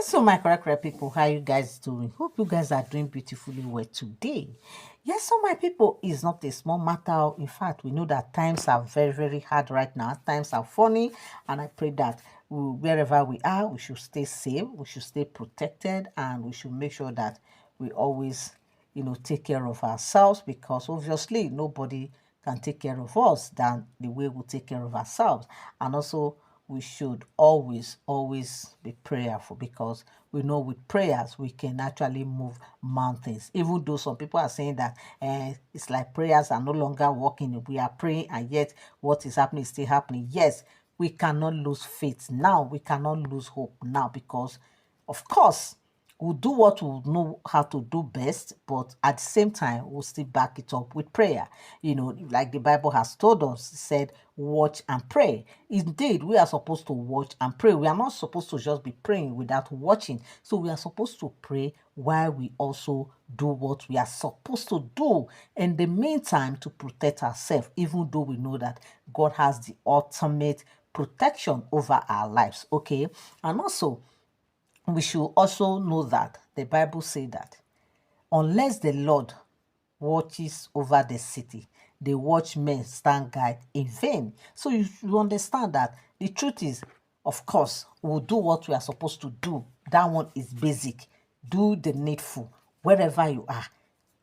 So my correct people, how you guys doing? Hope you guys are doing beautifully well today. Yes, so my people, is not a small matter. In fact, we know that times are very hard right now. Times are funny, and I pray that wherever we are, we should stay safe, we should stay protected, and we should make sure that we always, take care of ourselves, because obviously nobody can take care of us than the way we take care of ourselves. And also, we should always be prayerful, because we know with prayers we can actually move mountains. Even though some people are saying that it's like prayers are no longer working, we are praying and yet what is happening is still happening. Yes, we cannot lose faith now, we cannot lose hope now, because of course we'll do what we know how to do best, but at the same time, we'll still back it up with prayer. Like the Bible has told us, it said, watch and pray. Indeed, we are supposed to watch and pray. We are not supposed to just be praying without watching. So we are supposed to pray while we also do what we are supposed to do in the meantime to protect ourselves, even though we know that God has the ultimate protection over our lives. Okay. And also, we should also know that the Bible says that unless the Lord watches over the city, the watchmen stand guard in vain. So you understand that the truth is, of course, we'll do what we are supposed to do. That one is basic. Do the needful wherever you are.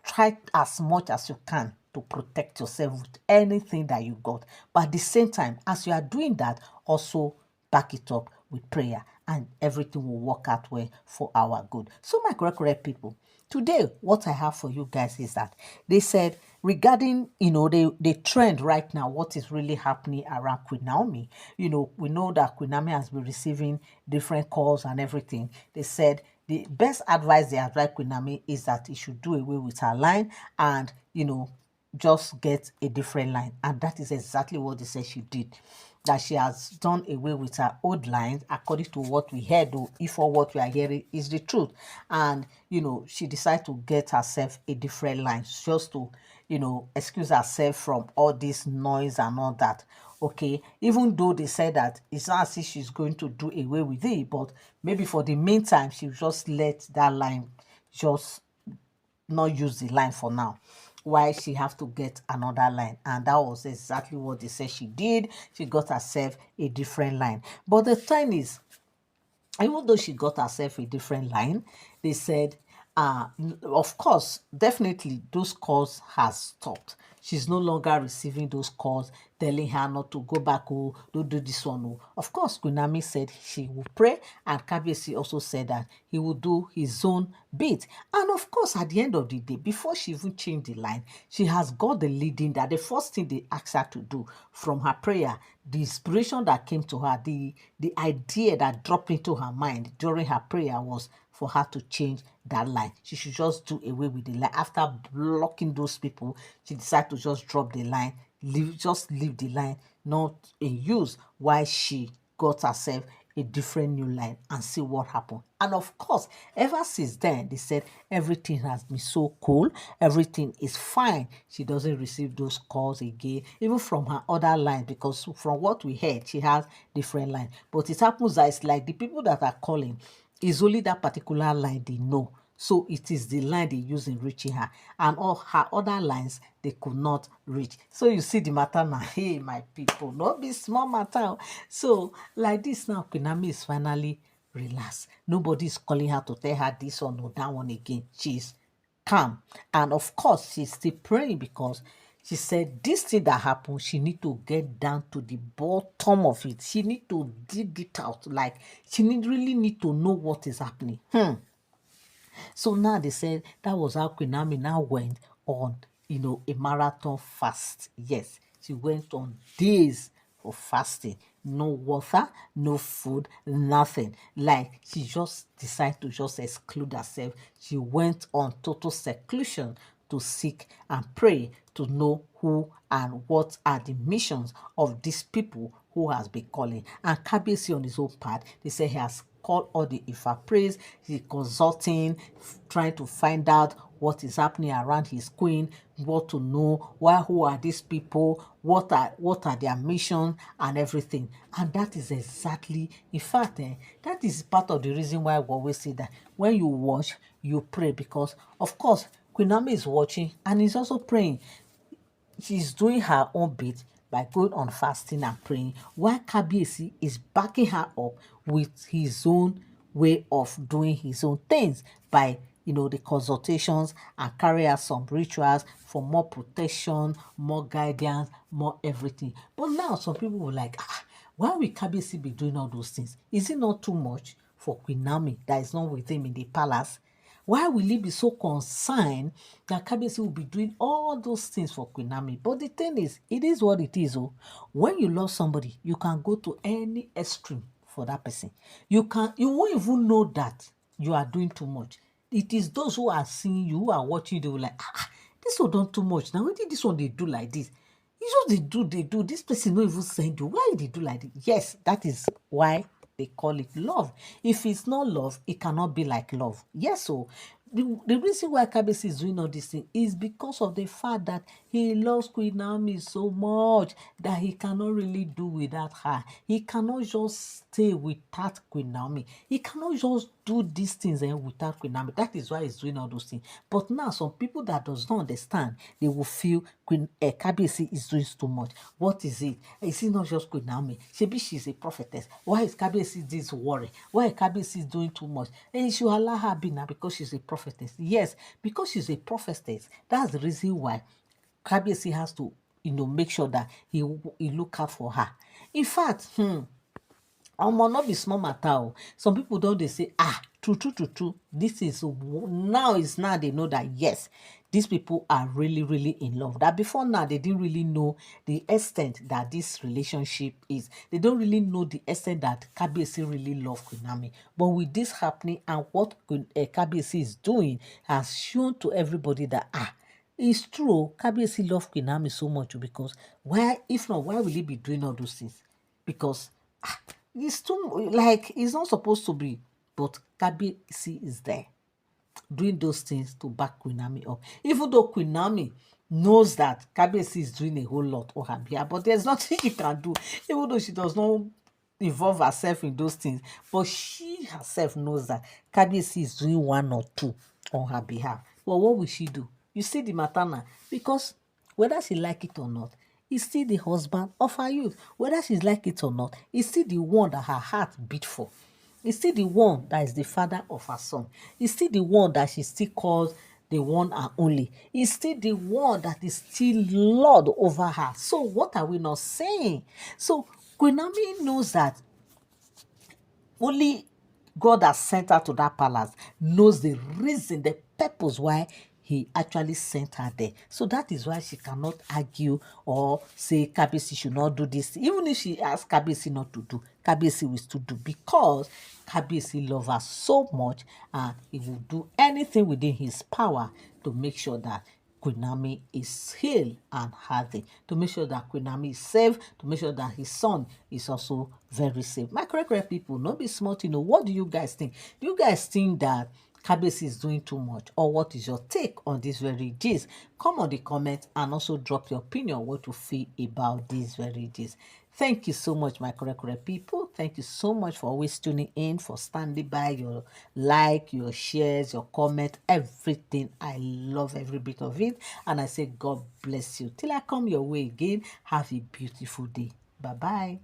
Try as much as you can to protect yourself with anything that you got. But at the same time, as you are doing that, also back it up with prayer, and everything will work out well for our good. So my correct people, today what I have for you guys is that they said regarding the trend right now, what is really happening around Queen Naomi. We know that Queen Naomi has been receiving different calls and everything. They said the best advice they advise Queen Naomi is that he should do away with her line and just get a different line. And that is exactly what they said she did. That she has done away with her old lines, according to what we heard, or if or what we are hearing is the truth. And she decided to get herself a different line, just to excuse herself from all this noise and all that. Okay, even though they said that it's not as if she's going to do away with it, but maybe for the meantime she just let that line just not use the line for now, why she have to get another line. And that was exactly what they said she did. She got herself a different line. But the thing is, even though she got herself a different line, they said, of course, definitely those calls has stopped. She's no longer receiving those calls telling her not to go back, oh, don't do this one. Oh. Of course, Kunami said she will pray, and Kabiyesi also said that he will do his own bit. And of course, at the end of the day, before she even changed the line, she has got the leading that the first thing they asked her to do from her prayer, the inspiration that came to her, the idea that dropped into her mind during her prayer was for her to change that line. She should just do away with the line. After blocking those people, she decided to just drop the line, leave the line not in use, while she got herself a different new line, and see what happened. And of course, ever since then, they said everything has been so cool, everything is fine. She doesn't receive those calls again, even from her other line, because from what we heard, she has different line. But it happens that it's like the people that are calling is only that particular line they know. So it is the line they use in reaching her, and all her other lines they could not reach. So you see the matter now. Hey, my people, not be small matter. So like this now, Queen Naomi is finally relaxed. Nobody is calling her to tell her this one or that one again. She's calm, and of course she's still praying, because she said this thing that happened, she need to get down to the bottom of it. She need to dig it out. Like she really need to know what is happening. So now they said that was how Queen Naomi now went on, a marathon fast. Yes, she went on days of fasting. No water, no food, nothing. Like she just decided to just exclude herself. She went on total seclusion to seek and pray to know who and what are the missions of these people who has been calling. And Kabiyesi on his own part, they say he has called all the Ifa praise, he's consulting, trying to find out what is happening around his queen, what to know, who are these people, what are their mission and everything. And that is exactly, in fact, that is part of the reason why we always say that when you watch, you pray, because of course Queen Naomi is watching and is also praying. She's doing her own bit by going on fasting and praying, while Kabiyesi is backing her up with his own way of doing his own things by, the consultations, and carry out some rituals for more protection, more guidance, more everything. But now some people will like, why will Kabiyesi be doing all those things? Is it not too much for Queen Naomi that is not with him in the palace? Why will he be so concerned that Kabiyesi will be doing all those things for Queen Naomi? But the thing is, it is what it is. Oh, when you love somebody, you can go to any extreme for that person. You won't even know that you are doing too much. It is those who are seeing you, who are watching you, they will like, this one done too much. Now, what did this one they do like this? It's just they do. This person not even send you. Why they do like this? Yes, that is why they call it love. If it's not love, it cannot be like love. Yes, so the reason why Kabesi is doing all this thing is because of the fact that he loves Queen Naomi so much that he cannot really do without her. He cannot just stay without Queen Naomi. He cannot just do these things without Queen Naomi. That is why he's doing all those things. But now some people that does not understand, they will feel Queen Kabesi is doing too much. What is it? Is it not just Queen Naomi? Maybe she's a prophetess. Why is Kabesi this worry? Why is Kabesi doing too much? And you should allow her be now because she's a prophetess. Yes, because she's a prophetess. That's the reason why Kabesi has to, make sure that he look out for her. In fact, not be small matter. Some people don't they say, true. This is now they know that yes, these people are really, really in love. That before now they didn't really know the extent that this relationship is. They don't really know the extent that Kabiyesi really love Queen Naomi. But with this happening and what Kabiyesi is doing has shown to everybody that it's true. Kabiyesi love Queen Naomi so much because why will he be doing all those things? Because it's too, like, it's not supposed to be, but Kabiyesi is there doing those things to back Queen Naomi up. Even though Queen Naomi knows that Kabiyesi is doing a whole lot on her behalf, but there's nothing she can do, even though she does not involve herself in those things. But she herself knows that Kabiyesi is doing one or two on her behalf. But what will she do? You see the matter now, because whether she like it or not, is still the husband of her youth. Whether she's like it or not, is still the one that her heart beat for. Is still the one that is the father of her son. Is still the one that she still calls the one and only. Is still the one that is still Lord over her. So what are we not saying? So Queen Naomi knows that only God has sent her to that palace, knows the reason, the purpose why he actually sent her there. So that is why she cannot argue or say Kabiyesi should not do this. Even if she asks Kabiyesi not to do, Kabiyesi will still do, because Kabiyesi loves her so much and he will do anything within his power to make sure that Queen Naomi is healed and healthy, to make sure that Queen Naomi is safe, to make sure that his son is also very safe. My correct people, not be smart, what do you guys think? Do you guys think that Kabiyesi is doing too much, or what is your take on this very gist? Come on the comment and also drop your opinion what you feel about this very gist. Thank you so much, my correct people. Thank you so much for always tuning in, for standing by, your like, your shares, your comment, everything. I love every bit of it. And I say God bless you. Till I come your way again, have a beautiful day. Bye-bye.